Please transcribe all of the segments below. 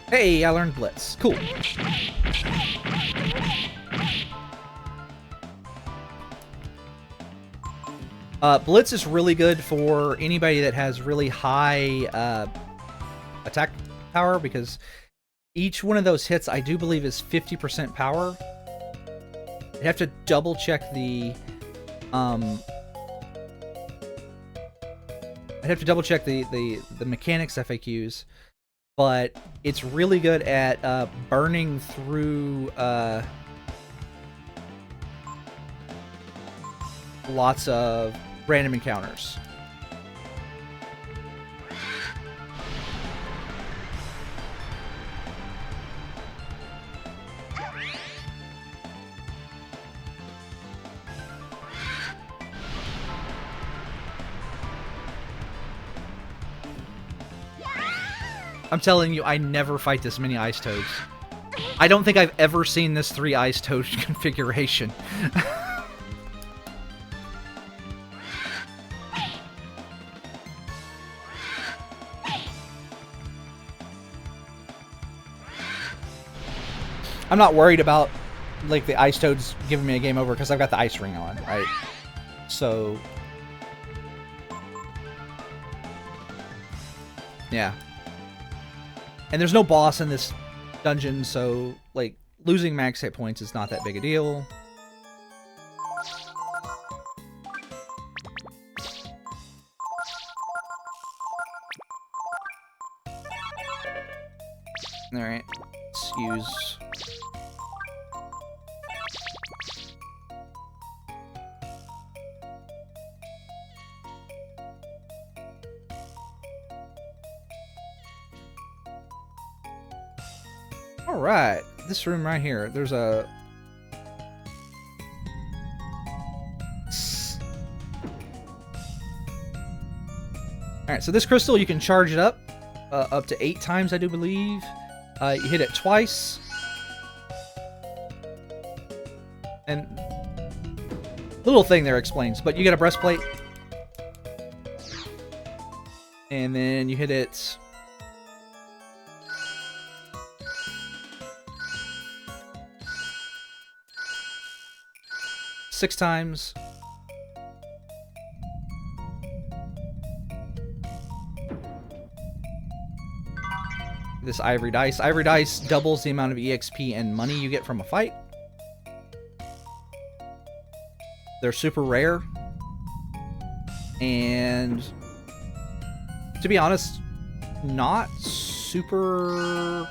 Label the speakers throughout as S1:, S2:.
S1: Hey, I learned Blitz. Cool. Blitz is really good for anybody that has really high attack power, because each one of those hits, I do believe, is 50% power. You have to double check the I'd have to double check the mechanics FAQs, but it's really good at burning through lots of random encounters. I'm telling you, I never fight this many Ice Toads. I don't think I've ever seen this 3 Ice Toad configuration. I'm not worried about, like, the Ice Toads giving me a game over because I've got the Ice Ring on, right? So, yeah. And there's no boss in this dungeon, so, like, losing max hit points is not that big a deal. Alright, let's use... Alright, this room right here, there's a... Alright, so this crystal, you can charge it up to 8 times, I do believe. You hit it twice. And... little thing there explains, but you get a breastplate. And then you hit it... 6 times. This Ivory Dice. Ivory Dice doubles the amount of EXP and money you get from a fight. They're super rare. And to be honest, not super...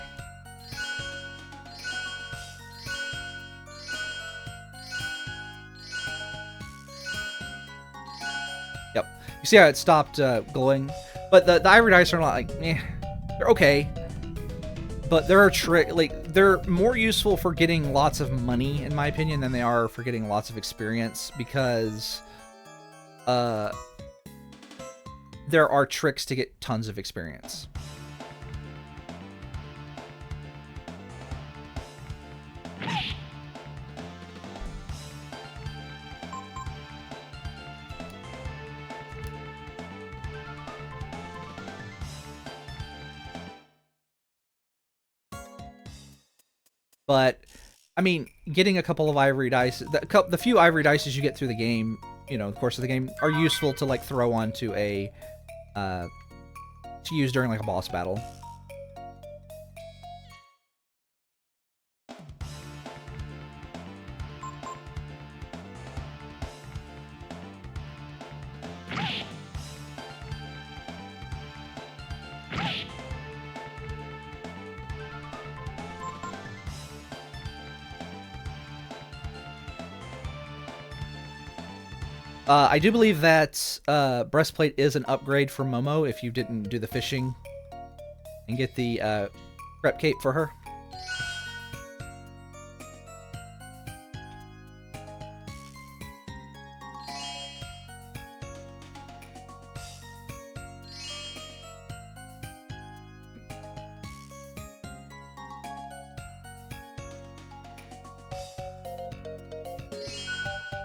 S1: Yep. You see how it stopped glowing? But the Ivory Dice are not like, eh. They're okay. But they're more useful for getting lots of money, in my opinion, than they are for getting lots of experience, because there are tricks to get tons of experience. But, I mean, getting a couple of Ivory Dice, the few Ivory Dices you get through the game, you know, the course of the game, are useful to, like, throw onto a, to use during, like, a boss battle. I do believe that breastplate is an upgrade for Momo if you didn't do the fishing and get the prep cape for her.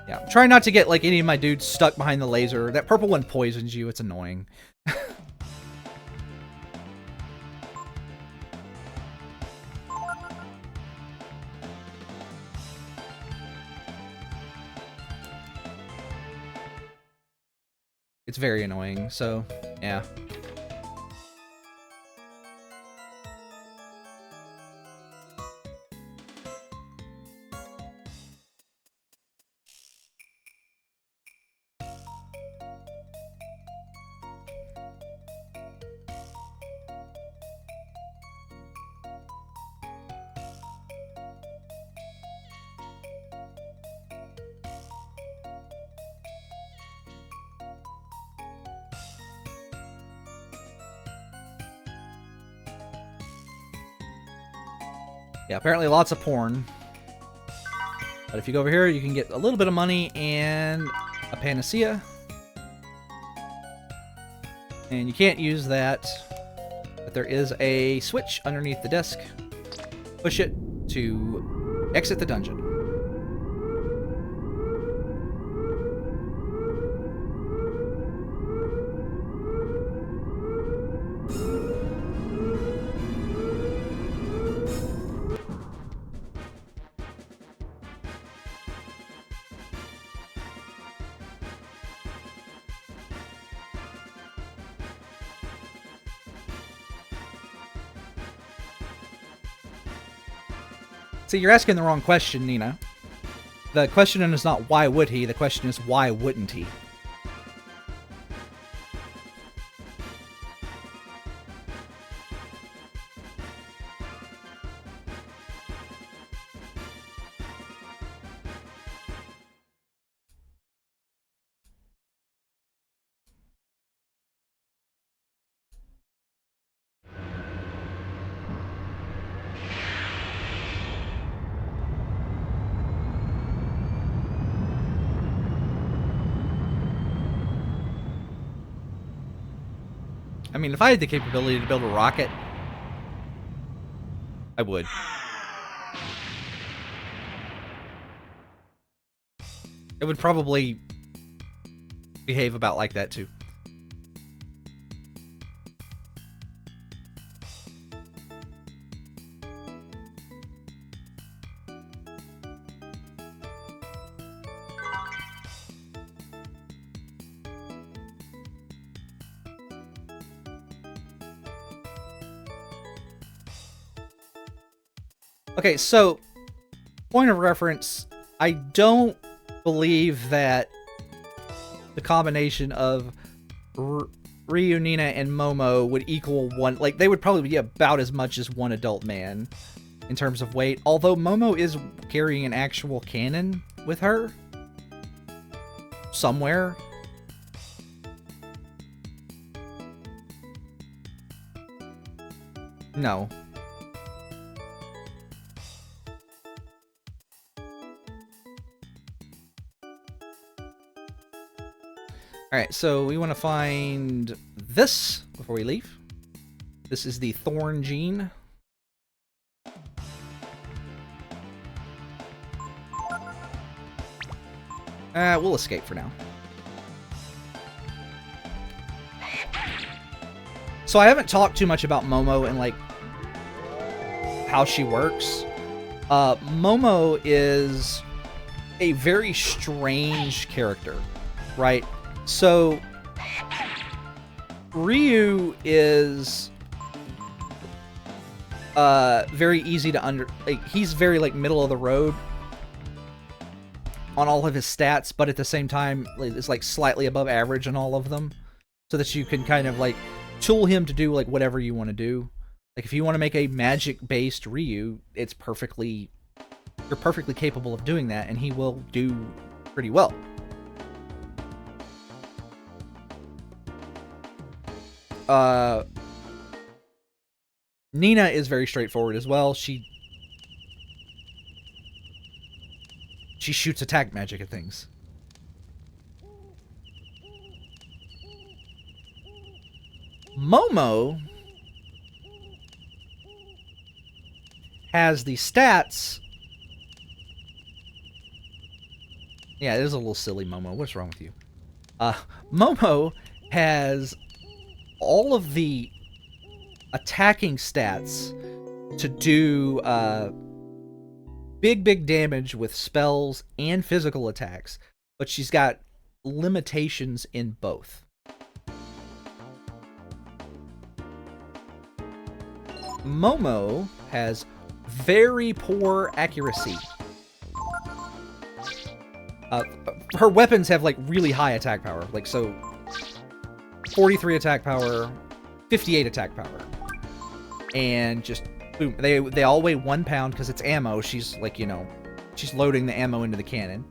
S1: Yeah, I'm trying not to get, like, any of my dudes stuck behind the laser. That purple one poisons you. It's annoying. It's very annoying, so yeah. Yeah, apparently lots of porn. But if you go over here, you can get a little bit of money and a panacea. And you can't use that, but there is a switch underneath the desk. Push it to exit the dungeon. See, you're asking the wrong question, Nina. The question is not why would he, the question is why wouldn't he? I mean, if I had the capability to build a rocket, I would. It would probably behave about like that, too. Okay, so, point of reference, I don't believe that the combination of Ryu, Nina, and Momo would equal one. Like, they would probably be about as much as one adult man in terms of weight. Although Momo is carrying an actual cannon with her somewhere. No. Alright, so we want to find this before we leave. This is the Thorn Gene. We'll escape for now. So I haven't talked too much about Momo and, like, how she works. Momo is a very strange character, right? So, Ryu is very easy to he's very, like, middle of the road on all of his stats, but at the same time is, like, slightly above average on all of them, so that you can kind of, like, tool him to do, like, whatever you want to do. Like, if you want to make a magic-based Ryu, you're perfectly capable of doing that, and he will do pretty well. Nina is very straightforward as well. She shoots attack magic at things. Momo has the stats. Yeah, it is a little silly, Momo. What's wrong with you? Momo has all of the attacking stats to do big damage with spells and physical attacks, but she's got limitations in both. Momo has very poor accuracy. Her weapons have like really high attack power, like so 43 attack power, 58 attack power, and just boom. They all weigh 1 pound because it's ammo. She's like, you know, she's loading the ammo into the cannon.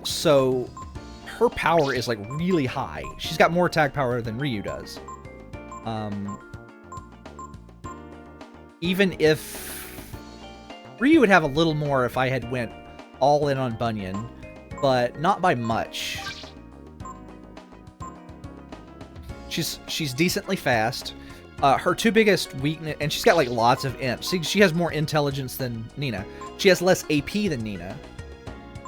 S1: So her power is like really high. She's got more attack power than Ryu does. Even if Ryu would have a little more if I had went all in on Bunyan, but not by much. She's decently fast. Her two biggest weakness, and she's got like lots of imps. See, she has more intelligence than Nina. She has less AP than Nina,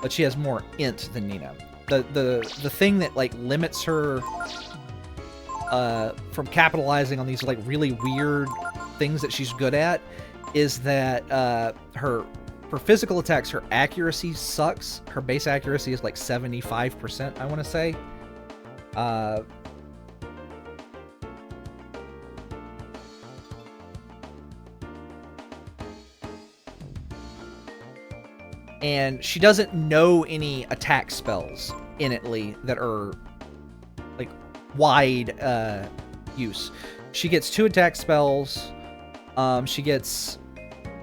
S1: but she has more int than Nina. The thing that like limits her from capitalizing on these like really weird things that she's good at is that her physical attacks, her accuracy sucks. Her base accuracy is like 75%, I want to say. And she doesn't know any attack spells innately that are like wide use. She gets 2 attack spells. She gets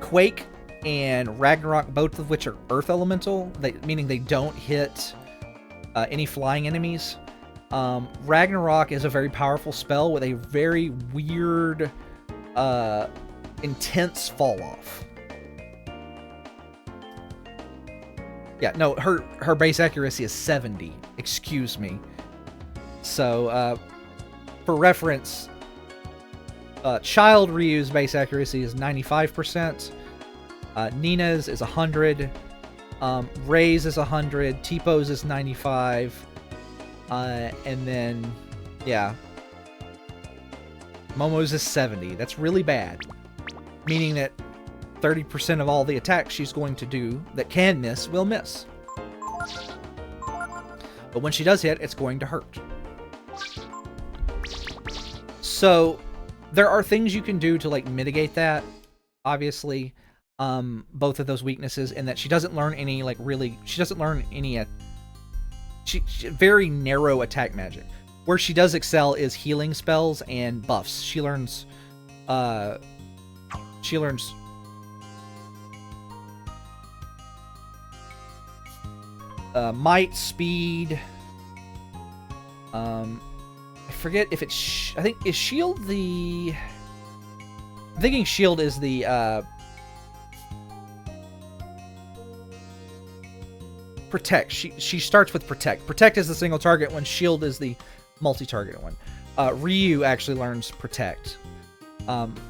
S1: Quake and Ragnarok, both of which are Earth Elemental, meaning they don't hit any flying enemies. Ragnarok is a very powerful spell with a very weird, intense fall-off. Yeah, no, her base accuracy is 70. Excuse me. So, for reference, Child Ryu's base accuracy is 95%. Nina's is 100. Ray's is 100. Teepo's is 95. And then, yeah. Momo's is 70. That's really bad. Meaning that 30% of all the attacks she's going to do that can miss will miss. But when she does hit, it's going to hurt. So there are things you can do to like mitigate that, obviously, both of those weaknesses, and that she doesn't learn any like really, she doesn't learn any she very narrow attack magic. Where she does excel is healing spells and buffs. She learns might, speed. I forget if it's. I think is shield the. I'm thinking shield is the protect. She starts with protect. Protect is the single target one. Shield is the multi-target one. Ryu actually learns protect.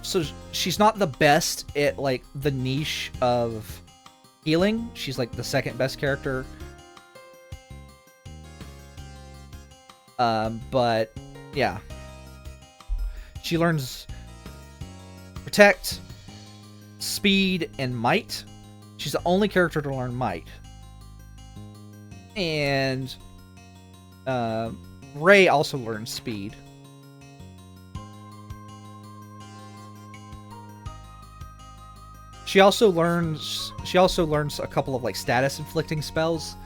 S1: So she's not the best at like the niche of healing. She's like the second best character. But yeah, she learns protect, speed, and might. She's the only character to learn might. And Ray also learns speed. She also learns a couple of like status inflicting spells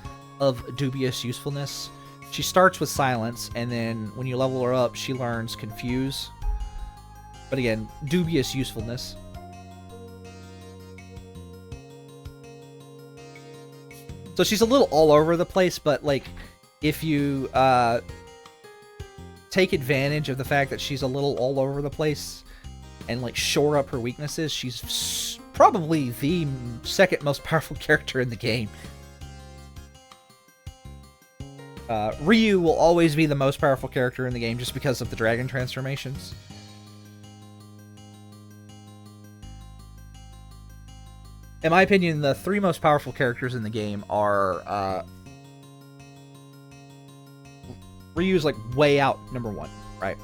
S1: of dubious usefulness. She starts with silence, and then when you level her up, she learns confuse. But again, dubious usefulness. So she's a little all over the place, but like if you take advantage of the fact that she's a little all over the place and like shore up her weaknesses, she's probably the second most powerful character in the game. Ryu will always be the most powerful character in the game just because of the dragon transformations. In my opinion, the 3 most powerful characters in the game are Ryu's like way out number 1, right?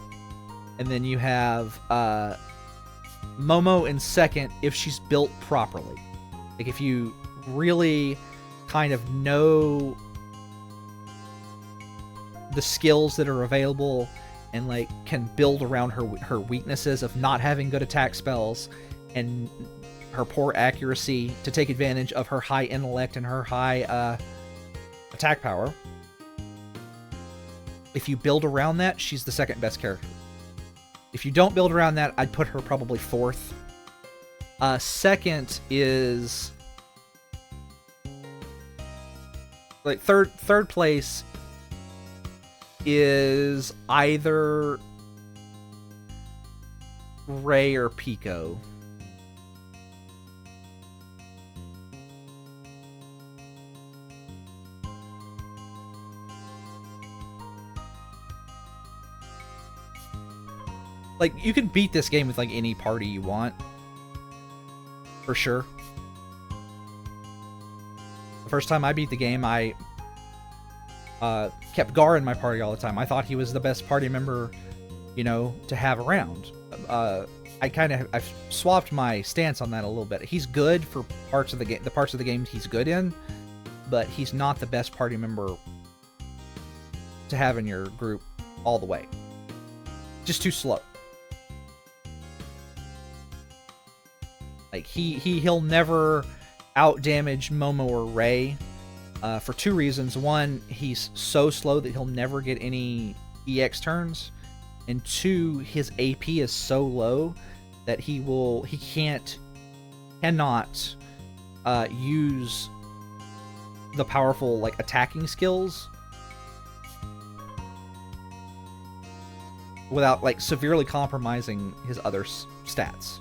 S1: And then you have Momo in second if she's built properly. Like if you really kind of know the skills that are available and like can build around her weaknesses of not having good attack spells and her poor accuracy to take advantage of her high intellect and her high attack power. If you build around that, she's the second best character. If you don't build around that, I'd put her probably fourth. Second is like third place is either Ray or Pico. Like, you can beat this game with, like, any party you want. For sure. The first time I beat the game, I kept Gar in my party all the time. I thought he was the best party member, you know, to have around. I've swapped my stance on that a little bit. He's good for parts of the game, the parts of the game he's good in, but he's not the best party member to have in your group all the way. Just too slow. Like, he'll never out-damage Momo or Ray for two reasons. One, he's so slow that he'll never get any EX turns. And two, his AP is so low that he cannot use the powerful, like, attacking skills without, like, severely compromising his other stats.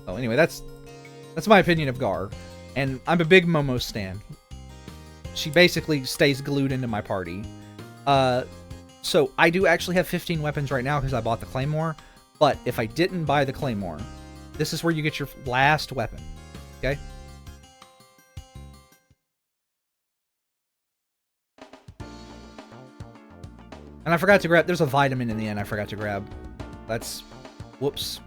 S1: So anyway, that's my opinion of Gar, and I'm a big Momo stan. She basically stays glued into my party. So I do actually have 15 weapons right now because I bought the Claymore, but if I didn't buy the Claymore, this is where you get your last weapon, okay? And I forgot to grab, there's a vitamin in the end I forgot to grab. That's, whoops.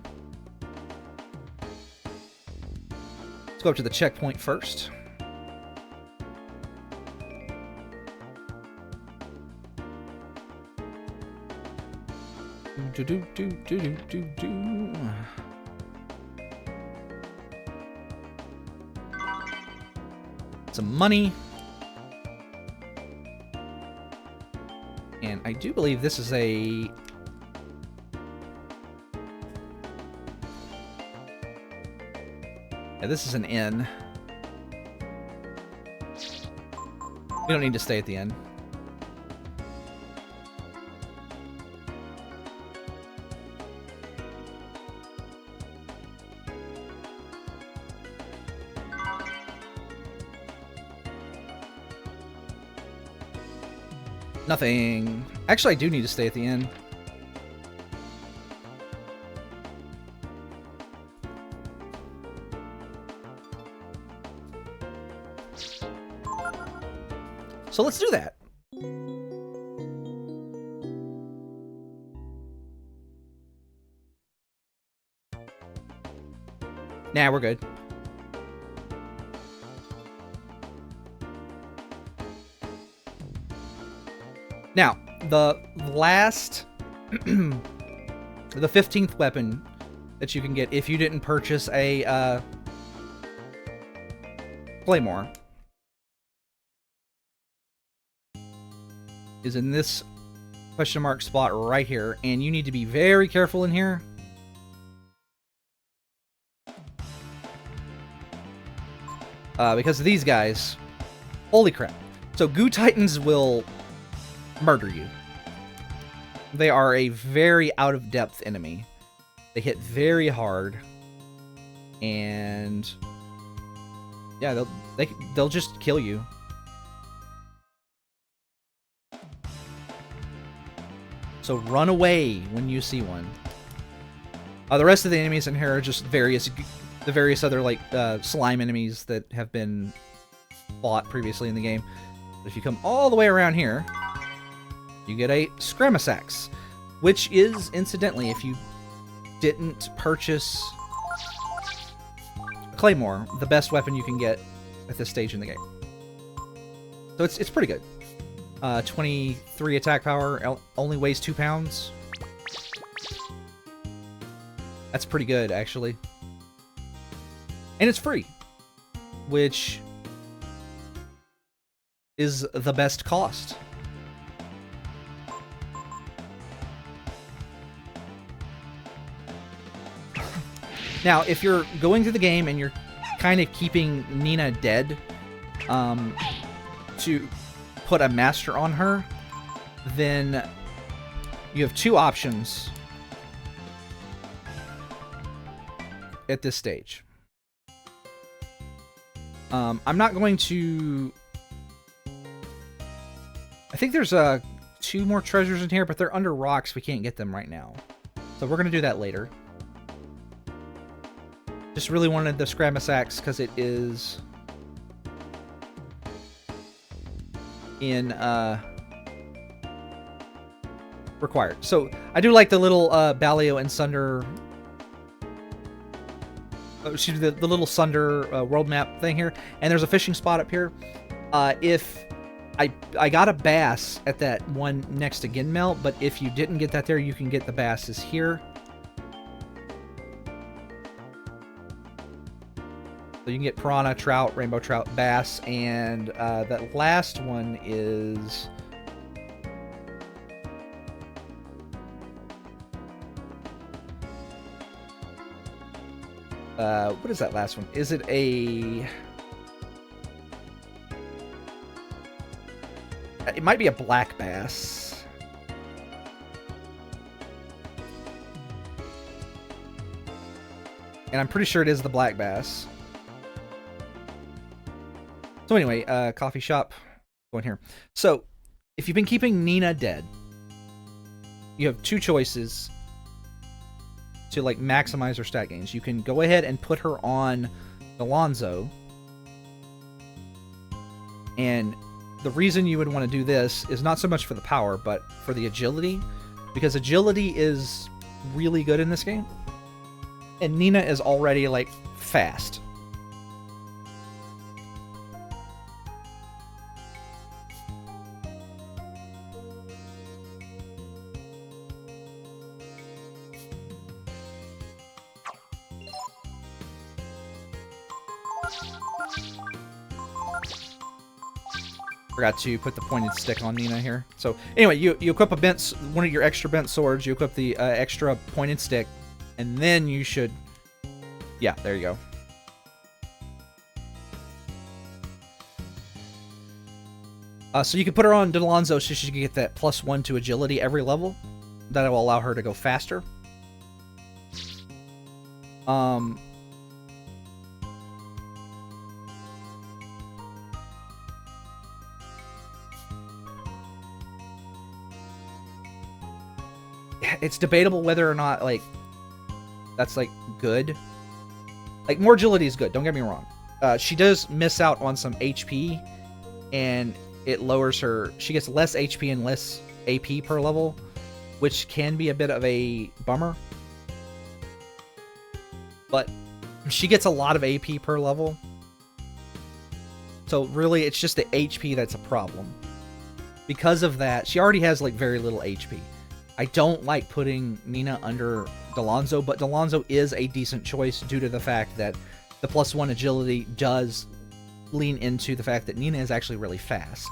S1: Go up to the checkpoint first. Some money. And I do believe this is a... Yeah, this is an inn. We don't need to stay at the inn. Nothing. Actually, I do need to stay at the inn. So let's do that. Nah, we're good. Now, the last, the 15th weapon that you can get if you didn't purchase a Claymore is in this question mark spot right here, and you need to be very careful in here. Because of these guys. Holy crap. So Goo Titans will murder you. They are a very out-of-depth enemy. They hit very hard. And yeah, they'll just kill you. So run away when you see one. The rest of the enemies in here are just the various other, like, slime enemies that have been fought previously in the game. But if you come all the way around here, you get a Scramasax, which is, incidentally, if you didn't purchase Claymore, the best weapon you can get at this stage in the game. So it's pretty good. 23 attack power, only weighs 2 pounds. That's pretty good, actually. And it's free, which is the best cost. Now, if you're going through the game and you're kind of keeping Nina dead to put a master on her, then you have 2 options at this stage. I'm not going to... I think there's 2 more treasures in here, but they're under rocks. We can't get them right now. So we're going to do that later. Just really wanted the Scramus Axe because it is in required. So I do like the little Balio and Sunder, excuse me, the little Sunder world map thing here. And there's a fishing spot up here. If I got a bass at that one next to Ginmel, but if you didn't get that there, you can get the basses here. So you can get piranha, trout, rainbow trout, bass, and that last one is... what is that last one? Is it a... It might be a black bass. And I'm pretty sure it is the black bass. So anyway, coffee shop, going here. So, if you've been keeping Nina dead, you have 2 choices to like maximize her stat gains. You can go ahead and put her on Alonzo, and the reason you would want to do this is not so much for the power, but for the agility, because agility is really good in this game, and Nina is already like fast. Forgot to put the pointed stick on Nina here. So anyway, you equip one of your extra bent swords, you equip the extra pointed stick, and then you should... Yeah, there you go. So you can put her on Delonzo so she can get that +1 to agility every level. That will allow her to go faster. It's debatable whether or not, like, that's, like, good. Like, more agility is good, don't get me wrong. She does miss out on some HP, and it lowers her... She gets less HP and less AP per level, which can be a bit of a bummer. But she gets a lot of AP per level. So, really, it's just the HP that's a problem. Because of that, she already has, like, very little HP. I don't like putting Nina under Delonzo, but Delonzo is a decent choice due to the fact that the +1 agility does lean into the fact that Nina is actually really fast.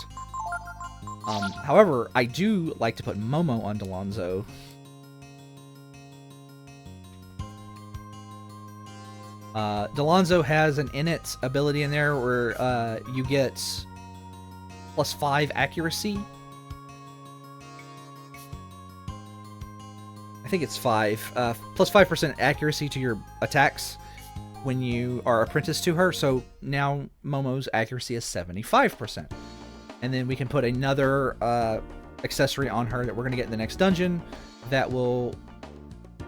S1: However, I do like to put Momo on Delonzo. Delonzo has an innate ability in there where you get +5 accuracy. I think it's 5. Plus 5% accuracy to your attacks when you are apprenticed to her. So now Momo's accuracy is 75%. And then we can put another accessory on her that we're going to get in the next dungeon that will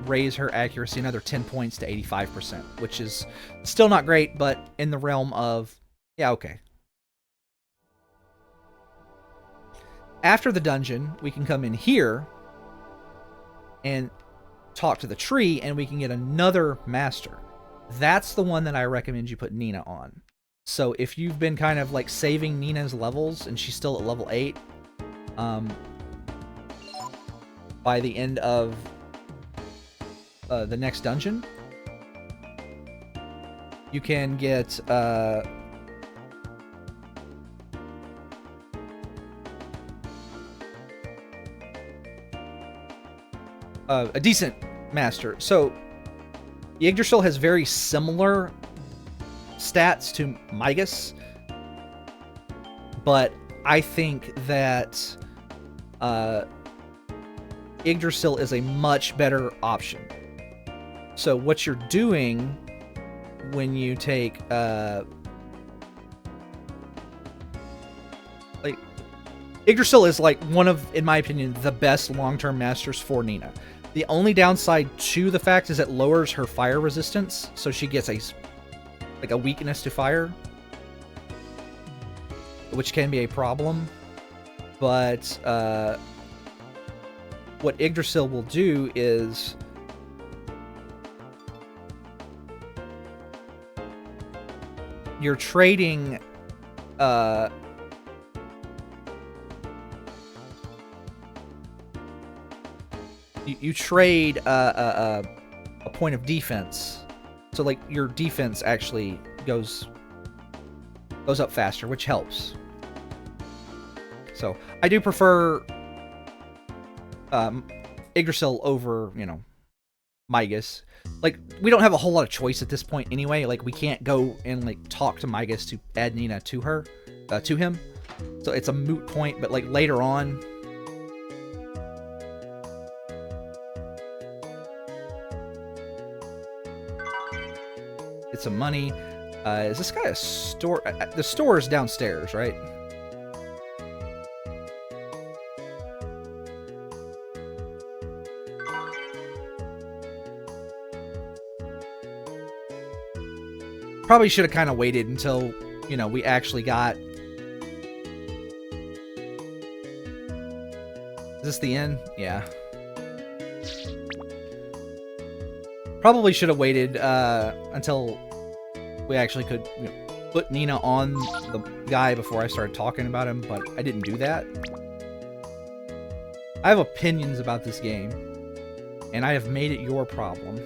S1: raise her accuracy another 10 points to 85%, which is still not great, but in the realm of, yeah, okay. After the dungeon, we can come in here and talk to the tree, and we can get another master. that's the one that I recommend you put Nina on. So if you've been kind of like saving Nina's levels and she's still at level 8, by the end of the next dungeon, you can get a decent master. So Yggdrasil has very similar stats to Migas, but I think that Yggdrasil is a much better option. So what you're doing when you take like Yggdrasil is like one of, in my opinion, the best long-term masters for Nina. The only downside to the fact is it lowers her fire resistance, so she gets a weakness to fire, which can be a problem. But what Yggdrasil will do is you're trading you trade a point of defense, so like your defense actually goes up faster, which helps. So I do prefer Yggdrasil over, you know, Migas. Like, we don't have a whole lot of choice at this point anyway. Like, we can't go and like talk to Migas to add Nina to her, to him. So it's a moot point. But like later on, get some money. Is this guy a store? The store is downstairs, right? Probably should have kind of waited until, you know, we actually got... Is this the end? Yeah. Probably should have waited until we actually could, you know, put Nina on the guy before I started talking about him, but I didn't do that. I have opinions about this game, and I have made it your problem.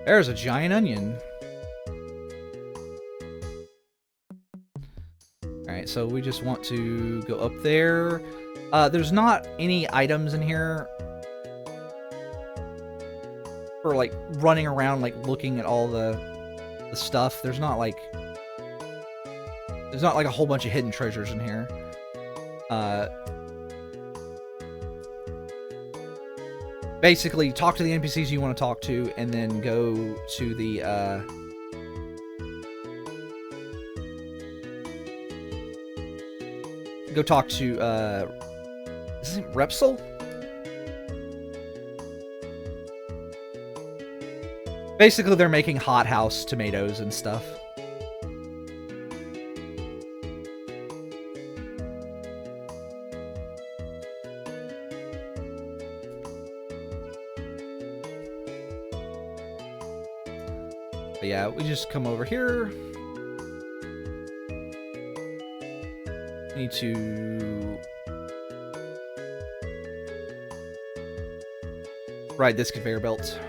S1: There's a giant onion. Alright, so we just want to go up there. There's not any items in here for, like, running around, like, looking at all the stuff. There's not like a whole bunch of hidden treasures in here. Basically, talk to the NPCs you want to talk to, and then go to the, go talk to, is it Repsol? Basically, they're making hothouse tomatoes and stuff. But yeah, we just come over here. Need to ride this conveyor belt.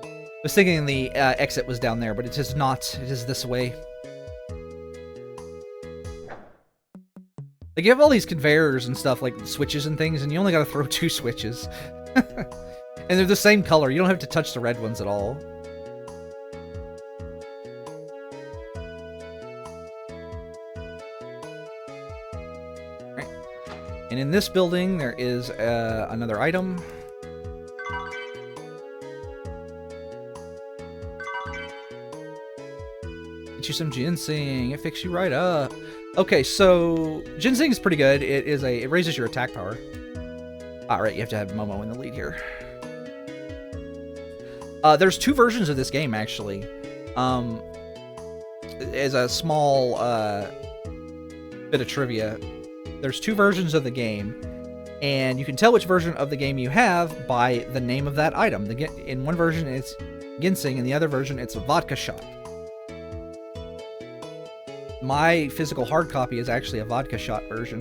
S1: I was thinking the exit was down there, but it is not. It is this way. Like, you have all these conveyors and stuff, like switches and things, and you only gotta throw 2 switches. And they're the same color. You don't have to touch the red ones at all. Right. And in this building, there is another item. Get you some ginseng. It fixes you right up. Okay, so ginseng is pretty good. It raises your attack power. Alright, you have to have Momo in the lead here. There's 2 versions of this game, actually. As a small bit of trivia, there's 2 versions of the game, and you can tell which version of the game you have by the name of that item. In one version, it's ginseng, and the other version, it's a vodka shot. My physical hard copy is actually a vodka shot version.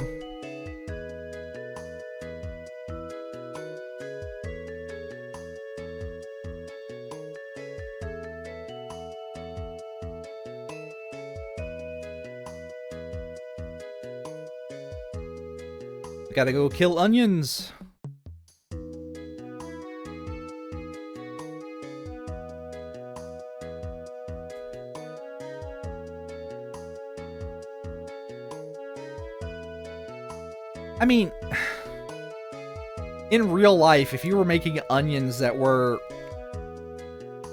S1: Gotta go kill onions. I mean, in real life, if you were making onions that were,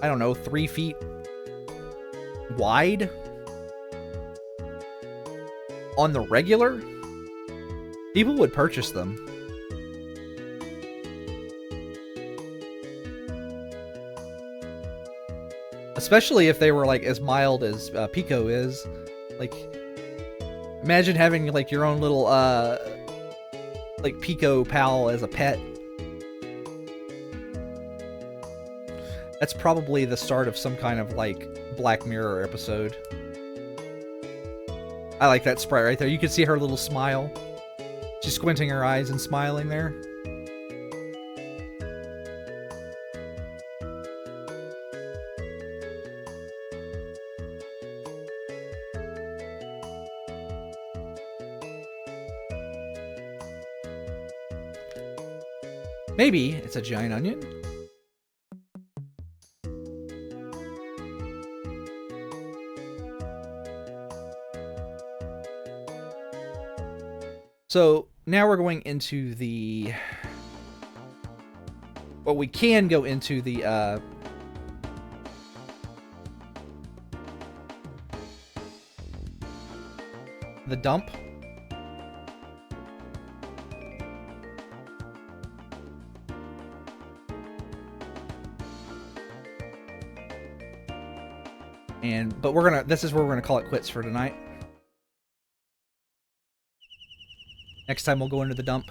S1: I don't know, 3 feet wide on the regular, people would purchase them. Especially if they were like as mild as Pico is. Like, imagine having like your own little like Pico pal as a pet. That's probably the start of some kind of like Black Mirror episode. I like that sprite right there. You can see her little smile. She's squinting her eyes and smiling there. Maybe it's a giant onion. So now we're going into the... Well, we can go into the dump. But we're gonna, this is where we're gonna call it quits for tonight. Next time we'll go into the dump.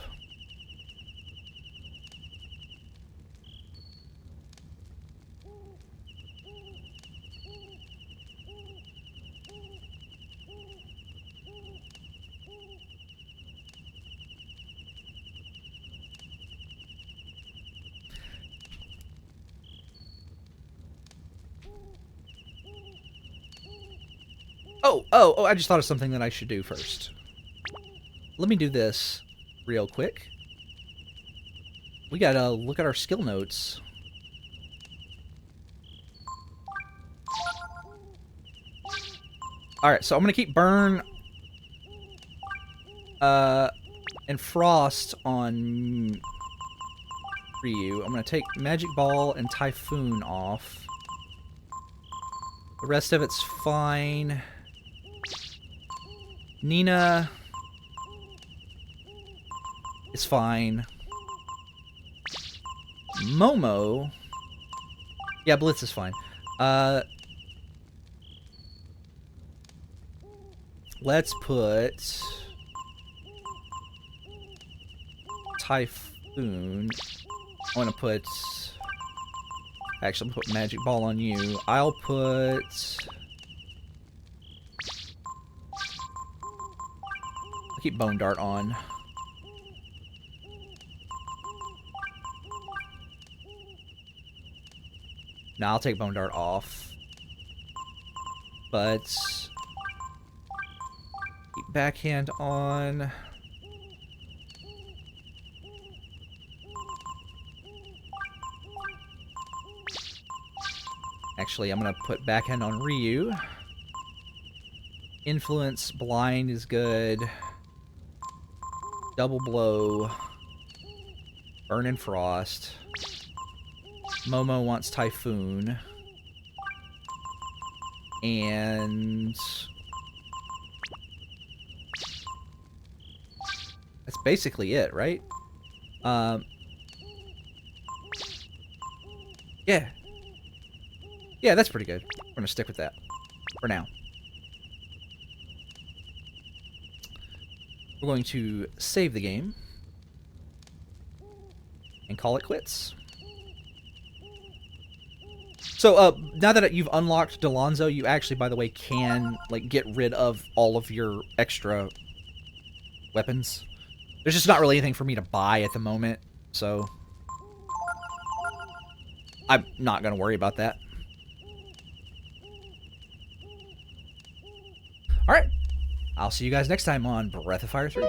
S1: Oh, I just thought of something that I should do first. Let me do this real quick. We gotta look at our skill notes. Alright, so I'm gonna keep Burn and Frost on Ryu. I'm gonna take Magic Ball and Typhoon off. The rest of it's fine. Nina is fine. Momo, yeah, Blitz is fine. Let's put Typhoon. I want to put... Actually, I'm gonna put Magic Ball on you. I'll keep Bone Dart on. Now I'll take Bone Dart off. But keep Backhand on. Actually, I'm gonna put Backhand on Ryu. Influence, Blind is good. Double Blow. Burn and Frost. Momo wants Typhoon. And that's basically it, right? Yeah. Yeah, that's pretty good. We're gonna stick with that for now. We're going to save the game and call it quits. So, now that you've unlocked Delonzo, you actually, by the way, can, like, get rid of all of your extra weapons. There's just not really anything for me to buy at the moment, so I'm not going to worry about that. Alright, I'll see you guys next time on Breath of Fire 3.